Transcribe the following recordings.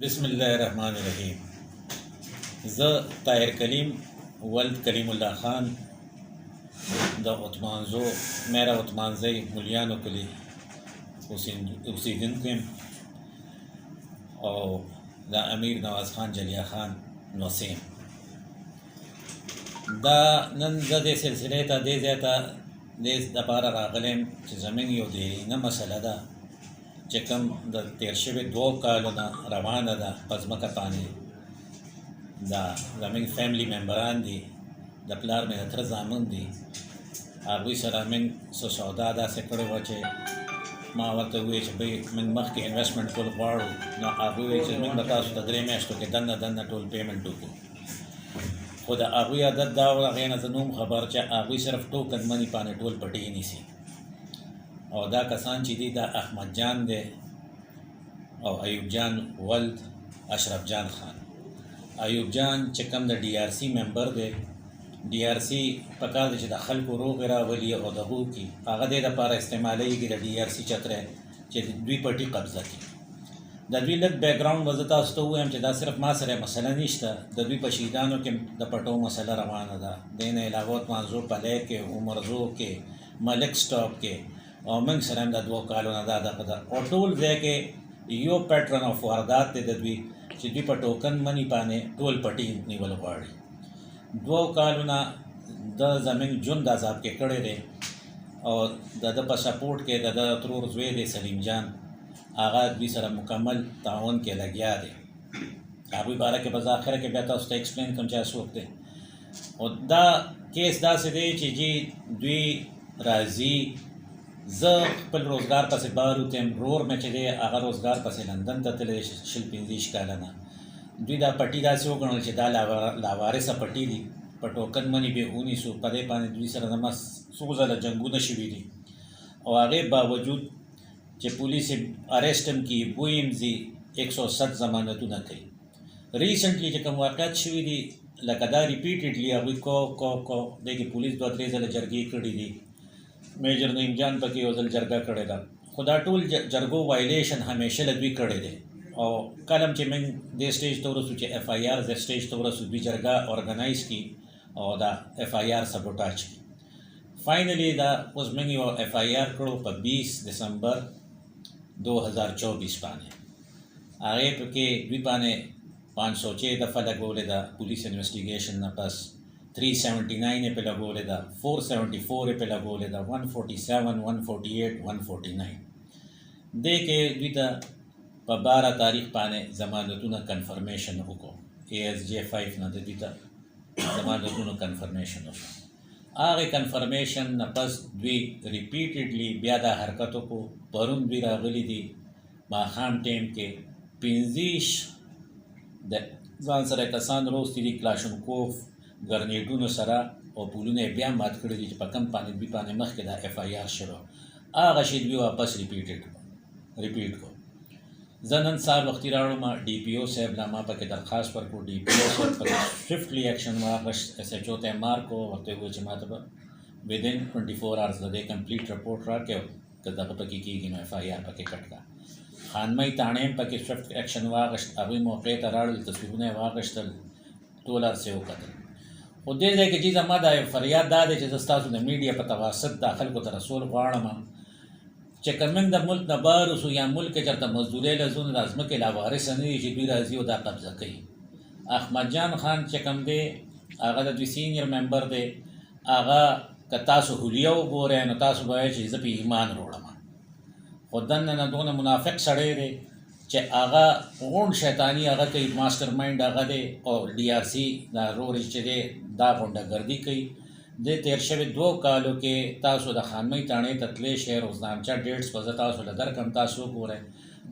بسم الله الرحمن الرحیم. زه طاهر کلیم ولد کلیم الله خان د عثمانزو میرا عثمانزی ملیانو کلی اوسیدونکی یم او د امیر نواز خان جلیه خان نوسیم. دا نن زه دې سلسلې ته دې ځای ته دې دپاره راغلی یم چې زموږ یو دیرینه مسله ده چې کوم د تېر شوي 2 کالو نه روانه ده په ځمکه باندې. دا زموږ فیملی ممبران دي، د پلار مې د تره زامن دي. هغوی سره موږ څه سودا داسې کړې وه چې ما ورته وویل چې بھئی موږ مخکې انویسټمنټ کول غواړو. نو هغوی وویل چې موږ به تاسو ته 3 میاشتو کې دننه ټول پیمنټ وکړو. خو د هغوی عادت دا و، هغې نه زه نوم خبر چې هغوی صرف ټوکن مني باندې ټول پټې نیسي. او دا کسان چې دي دا احمد جان دی او ایوب جان ولد اشرف جان خان. ایوب جان چې کوم د ډي آر سی ممبر دی، ډي آر سی پکار دی چې د خلکو روغې راولي او دغو کي هغه دې دپاره استعمالیږي د ډي آر سی چتری چې دوی پټي قبضه کړي. د دوی لږ بیکګراؤنډ به زه تاسو ته ووایم چې دا صرف ما سره مسله نشته، د دوی په شهیدانو کې د پټو مسله روانه ده. دې نه علاوه عثمانزو پلی کې، عمرزو کې، ملک سټاپ کې او موږ سره هم د 2 کالو نه دا دغه ده. او ټول ځای کې یو پیټرن آف واردات دی د دوی چې دوی په ټوکن مني باندې ټول پټي نیول غواړي. 2 کالو نه د زموږ ژوند عذاب کې کړی دی او د ده په سپورټ کې د ده ترور زوی دی سلیم جان، هغه دوی سره مکمل تعاون کې لګیا دی. هغوی باره کې به زه اخره کې بیا تاسو ته ایکسپلین کوم چې څوک دی. او دا کیس داسې دی چې جی دوی راځي، زه خپل روزګار پسې بار وتیم، رور مې چې دی هغه روزګار پسې لندن ته تللی 25 کاله نه. دوی دا پټي داسې وګڼل چې دا لاوارثه پټي دي، په ټوکن مني به ونیسو. په دې باندې دوی سره زما څو ځله جنګونه شوي دي او هغې باوجود چې پولیس اریسټ هم کړي، بوی هم ځي، 107 ضمانتونه کوي. ریسنټلی چې کوم واقعات شوي دي لکه دا ریپیټډلی هغوی کو دې کې پولیس 2-3 ځله جرګې کړي دي. میجر نعیم جان پکې یو ځل جرګه کړې ده. خو دا ټول جرګو وایلیشن همیشه له دوی کړی دی. او کله چې موږ دې سټیج ته ورسو چې اف آی آر د سټیج ته ورسو، دوی جرګه ارګنایز کړي او دا اف آی آر سبوټاج کړي. فائنلی دا اوس موږ یو اف آی آر کړو په 20 دسمبر 2024 باندې. هغې پکې دوی باندې 506 دفعه لګولې ده پولیس انویسټیګیشن نه پس، 379 یې پې لګولې ده، 474 یې پې لګولې ده، 147 148 149. دې کې دوی ته په 12 تاریخ باندې ضمانتونه کنفرمیشن وکړو. ASJ5 نه د دوی ته ضمانتونو کنفرمیشن وشو. هغې کنفرمیشن نه پس دوی ریپیټډلی بیا دا حرکت وکړو. پرون دوی راغلي دي ماښام ټایم کې 25 د ځان سره کسان روستي دي کلاشنکوف ګرنیډونو سره او پولونه یې بیا مات کړي دي چې په کوم باندې دوی باندې مخکې دا اف آی آر شوی، هغه شی دوی واپس ریپیټ کړو. زه نن سهار وختي راوړم، ډي پي او صاحب لا ما پکې درخواست ورکړو. ډي پي او صاحب پکې سویفټلی ایکشن واخیست، ایس ایچ او ته یې مار کړو، ورته یې وویل چې ما ته به ودین 24 hours د دې کمپلیټ رپورټ راکړې، که دغه پکې کېږي نو اف آی آر پکې کټ کړه. خانمۍ تاڼې هم پکې سویفټ ایکشن واخیست، هغوی موقع ته راړل، تصویرونه یې واخیستل، ټول هر څه یې وکتل. خو دې ځای کې چې زما دا فریاد دا دی چې زه ستاسو د میډیا په تواسط دا خلکو ته رسول غواړم چې که موږ د ملک نه بهر اوسو یا ملک کې چېرته مزدورۍ له ځو، نو دا ځمکې لاوارثه نه وي چې دوی راځي او دا قبضه کوي. احمد جان خان چې کوم دی هغه د دوی سینیر ممبر دی. هغه که تاسو حلیه وګورئ نو تاسو به وایئ چې زه په ایمان وروړم. خو دننه دونه منافق سړی دی چې هغه غونډ شیطاني هغه کوي، ماسټر مایند هغه دی. او ډي آر سی دا رورې چې دی دا غونډه ګردي کوي. د تېر شوي 2 کالو کې تاسو د خانمۍ تاڼې ته تللی شئ، روزنامچه ډیټس به زه تاسو له درکړم، تاسو وګورئ.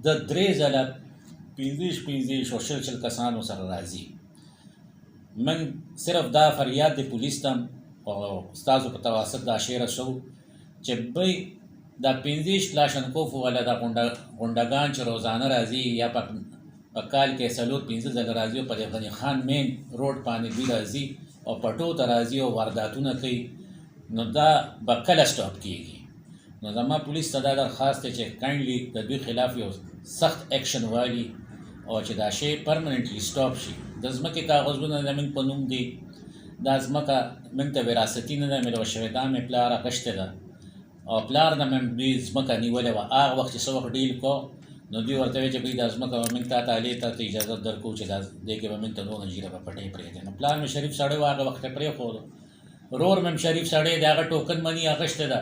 د 3 ځله 15 او 60 کسانو سره راځي. موږ صرف دا فریاد د پولیس ته او ستاسو په تواسط دا شی رسو چې بی دا 15 کلاشنکوف والا دا غونډګان چې روزانه راځي یا په کال کې 4-5 ځله راځي او په غني خان مین روډ باندې دوی راځي او پټو ته راځي او وارداتونه کوي، نو دا به کله سټاپ کېږي. نو زما پولیس ته دا درخواست دی چې کاینډلي د دوی خلاف یو سخت ایکشن والي او چې دا شی پرمننټلی سټاپ شي. د ځمکې کاغذونه زموږ په نوم دي، دا ځمکه موږ ته وراثتي نه ده میلوه شوې، دا مې پلار اخیستې ده او پلار نه مې دوی ځمکه نیولې وه. هغه وخت چې څه وخت ډیل کو نو دوی ورته وایي چې بھئی دا ځمکه به موږ تا ته هلې ته اجازه درکوو چې دا دې کې به موږ ته دونه جیره به پټۍ پرېږدي. نو پلار مې شریف سړی و، هغه وخت یې پرېښودو. ورور مې شریف سړی دی، هغه ټوکن مني اخیستې ده،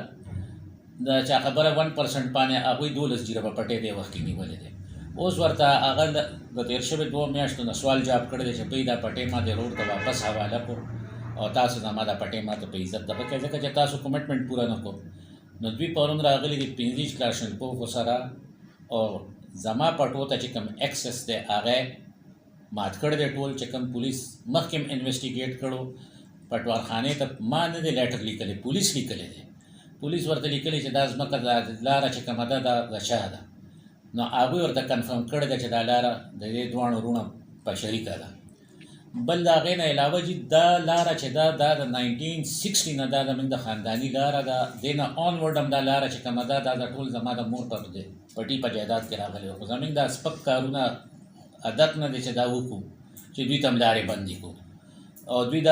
د چا خبره 1% باندې هغوی 12 جیره به پټۍ دې وخت کې نیولې دی. اوس ورته هغه د تېر شوې 2 میاشتو نه سوال جواب کړی دی چې بھئی دا پټۍ ما دې ورور ته واپس حواله کړو او تاسو زما دا پټۍ ما ته په عزت دغه کوي ځکه چې تاسو کمټمنټ پوره نه کړو. نو دوی پرون راغلي دي 25 کلاشنکوف سره او زما پټو ته چې کوم ایکسس دی هغه مات کړی دی ټول. چې کوم پولیس مخکې انویسټیګیټ کړو پټوارخانې ته ما نه دی لیټر لیکلی، پولیس لیکلی دی. پولیس ورته لیکلی چې دا ځمکه د لاره چې کومه ده دا د چا ده. نو هغوی ورته کنفرم کړی ده چې دا لاره د دې دواړو وروڼو په شریکه ده. بل د هغې نه علاوه جي دا لاره چې دا د 1960 نه دا زموږ د خانداني لاره ده. دې نه آنورډ هم دا لاره چې کومه ده دا د ټول زما د مور په پټي په جایداد کې راغلی وو. خو زموږ دا سپک کارونه عادت نه دی چې دا وکړو چې دوی ته هم لارې بندې کړو. او دوی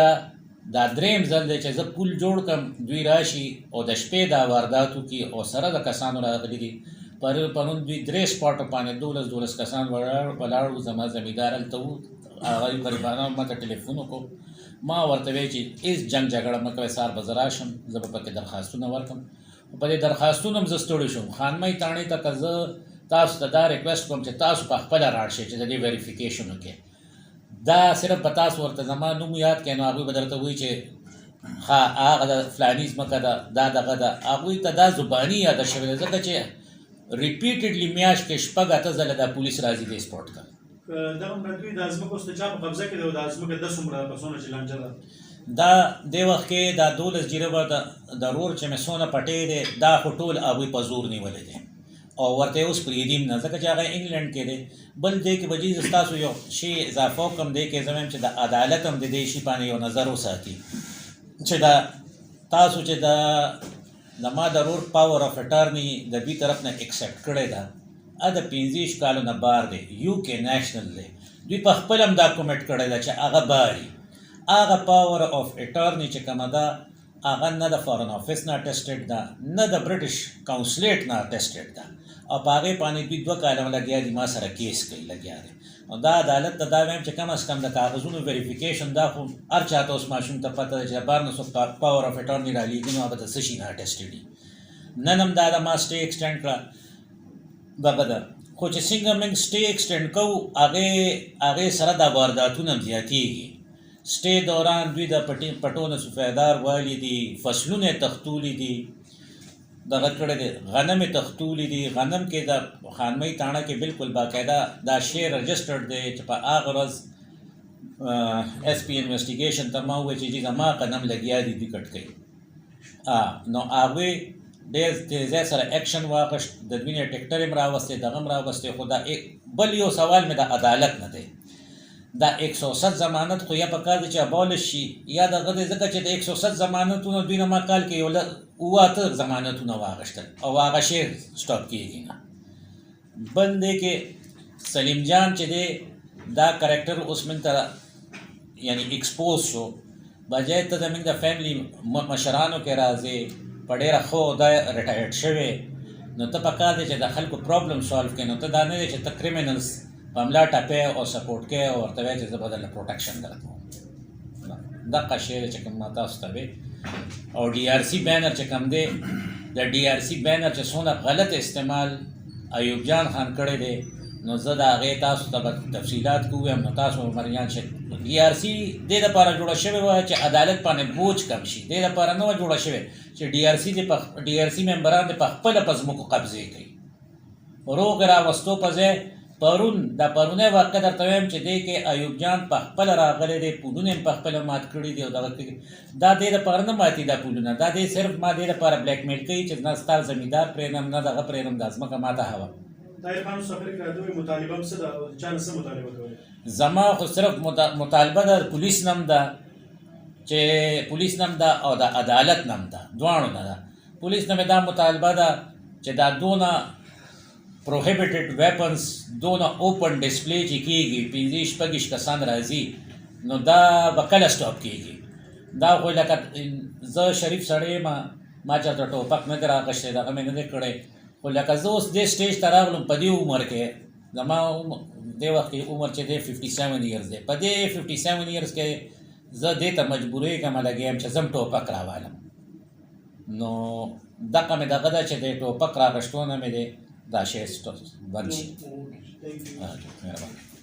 دا درېیم ځل دی چې زه پول جوړ کړم دوی راشي او د شپې دا واردات وکړي او سره د کسانو راغلي دي. پرون دوی 3 سپاټو باندې 12 کسان ولاړ وو. زما زمیندار هلته وو، هغه غریبانو ما ته ټلیفون وکړو. ما ورته وایي چې هېڅ جنګ جګړه مه کوئ، سهار به زه راشم، زه به پکې درخواستونه ورکړم. په دې درخواستونو هم زه ستړی شوم. خانمۍ تاڼۍ ته که زه تاسو ته دا ریکویسټ کوم چې تاسو په خپله راړ شئ چې د دې ویریفیکیشن وکړئ. دا صرف به تاسو ورته زما نوم یاد کړئ نو هغوی به درته وایي چې ښه هغه د فلاني ځمکه ده، دا دغه ده. هغوی ته دا زباني یاده شوې ده ځکه چې ریپیټډلی میاشت کې 6-8 ځله دا پولیس راځي دې سپورټ ته. دغه مرګوي د ځمکو اوس د چا په قبضه کې ده او د ځمکه د څومره کسانو چې لانجه ده؟ دا دې وخت کې دا 12 جیره به د رور چې مې څونه پټۍ دی دا خو ټول هغوی په زور نیولی دی او ورته اوس پرېږدي هم نه ځکه چې هغه انګلینډ کې دی. بل دې کې به جي زه ستاسو یو شی اضافه وکړم دې کې زه وایم چې د عدالت هم د دې شي باندې یو نظر وساتي چې دا تاسو چې د ما د رور پاور اف اټارني د دوی طرف نه ایکسپټ کړی ده د 15 کالو نه بار دی، یو کې نیشنل دی. دوی په خپل هم دا کومټ کړی ده چې هغه باري. هغه پاور اف اټارني چې کومه ده هغه نه د فارن آفیس نه اټسټډ ده نه د برټش کونسلیټ نه اټسټډ ده او په هغې باندې دوی 2 کاله لګیا دي ما سره کیس کوي لګیا دی. او دا عدالت ته دا وایم چې کم از کم د کاغذونو ویریفیکیشن دا خو هر چا ته اوس ماشوم ته پته ده چې بار نه څوک پاور اف اټارني رالیږي نو هغه د څه شي نه اټسټډ دي. نن هم دا ما سټې ایکسټینډ کړه دغه ده، خو چې څنګه موږ سټې ایکسټینډ کوو هغې سره دا وارداتونه هم زیاتېږي. سټې دوران دوی د پټو نه سفیدار والي دي، فصلونه یې تختولي دي، دغه کړی دی غنم یې تختولي دي. غنم کې د خانمۍ تاڼه کې بالکل باقاعده دا شی رجسټرډ دی چې په هغه ورځ ایس پی انویسټیګیشن ته ما وویل چې جي زما غنم لګیا دي دوی کټ کوي. نو هغوی ډېر تیزۍ سره ایکشن واخیست، د دوی نه ټیکټر هم راوستې دغه هم راوستې. خو دا بل یو سوال مې د عدالت نه دی. دا 107 ضمانت خو یا پکار دی چې ابالش شي یا دغه دی ځکه چې د 107 ضمانتونو دوی نه ما کال کې یو 8 ضمانتونه واخیستل او هغه شی سټاپ کېږي نه. بل دی کې سلیم جان چې دی دا کرکټر اوس موږ ته یعنی ایکسپوز شو، بجای ته زموږ د فیملی مشرانو کې راځي په ډېره ښه عهده ریټایرډ شوی نو ته پکار دی چې د خلکو پرابلم سالو کړې. نو ته دا نه دی چې ته کریمینلز په ملا ټپې او سپورټ کې او ورته وایې چې زه به درله پروټکشن درکوم. دغه شی دی چې کوم ما تاسو ته وی. او ډي آر سی بینر چې کوم دی د ډي آر سی بینر چې څونه غلط استعمال ایوب جان خان کړی دی نو زه د هغې تاسو ته به تفصیلات کوم نو تاسو مریان شئ. ډي آر سی دې دپاره جوړه شوې وه چې عدالت باندې بوج کم شي، دې دپاره نه وه جوړه شوې چې ډي آر سی ممبران دې په خپله په ځمکو قبضې کوي. روغ راوستو په ځای پرونی واقع درته وایم چې دې کې ایوب جان په خپله راغلی دی، پولونه یې په خپله مات کړي دي او دغه دا دې دپاره نه ماتي دا پولونه، دا دې صرف ما دې دپاره بلیک میل کوي چې نه ستا زمیندار پرېږدم نه دغه پرېږدم دا ځمکه ما ته هوه. زما خو صرف مطالبه د پولیس نم ده چې پولیس نم ده او د عدالت نم ده، دواړو نه ده. پولیس نه مې دا مطالبه ده چې دا دونه پروهیبیټډ ویپنز دونه اوپن ډسپلی چې کېږي 15 کسان راځي نو دا به کله سټاپ کېږي؟ دا خو لکه زه شریف سړی ما چېرته ټوپک نه دی راغشتی دغه مې نه دی کړی خو لکه زه اوس دې سټیج ته راغلم په دې عمر کې زما دې وخت کې عمر چې دی 57 ایرز دی په دې 57 ایرز کې زه دې ته مجبورې کوم لګی یم چې زم ټوپک راوالم نو دغه مې دغه ده چې د ټوپک راغشتونه مې دی دا شی بند شي. مهرباني.